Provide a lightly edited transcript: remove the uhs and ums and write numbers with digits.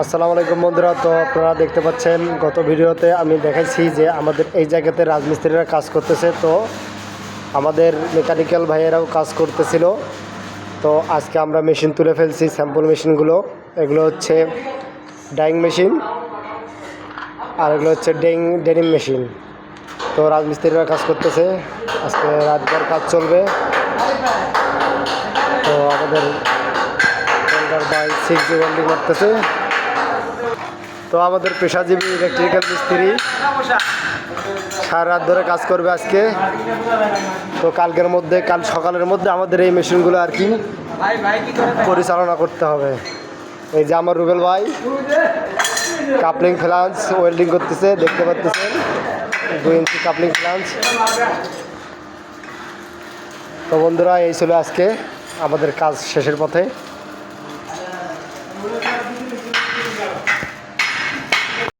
আসসালামু আলাইকুম বন্ধুরা। তো আপনারা দেখতে পাচ্ছেন গত ভিডিওতে আমি দেখাইছি যে আমাদের এই জায়গাতে রাজমিস্ত্রিরা কাজ করতেছে। তো আমাদের মেকানিক্যাল ভাইয়েরাও কাজ করতেছিল। তো আজকে আমরা মেশিন তুলে ফেলছি, স্যাম্পল মেশিনগুলো। এগুলো হচ্ছে ডাইং মেশিন আর এগুলো হচ্ছে ডেনিম মেশিন। তো রাজমিস্ত্রিরা কাজ করতেছে, আজকে রাতভর কাজ চলবে। তো আমাদের বাই 6G ওয়েল্ডিং করতেছে। তো আমাদের পেশাজীবী ইলেকট্রিক্যাল মিস্ত্রি সারা রাত ধরে কাজ করবে আজকে। তো কাল সকালের মধ্যে আমাদের এই মেশিনগুলো আর কি পরিচালনা করতে হবে। এই যে আমার রুবেল ভাই কাপলিং ফ্লাঞ্চ ওয়েল্ডিং করতেছে, দেখতে পাচ্ছেন 2 ইঞ্চি কাপলিং ফ্লাঞ্চ। তো বন্ধুরা, এই ছিল আজকে আমাদের কাজ শেষের পথে।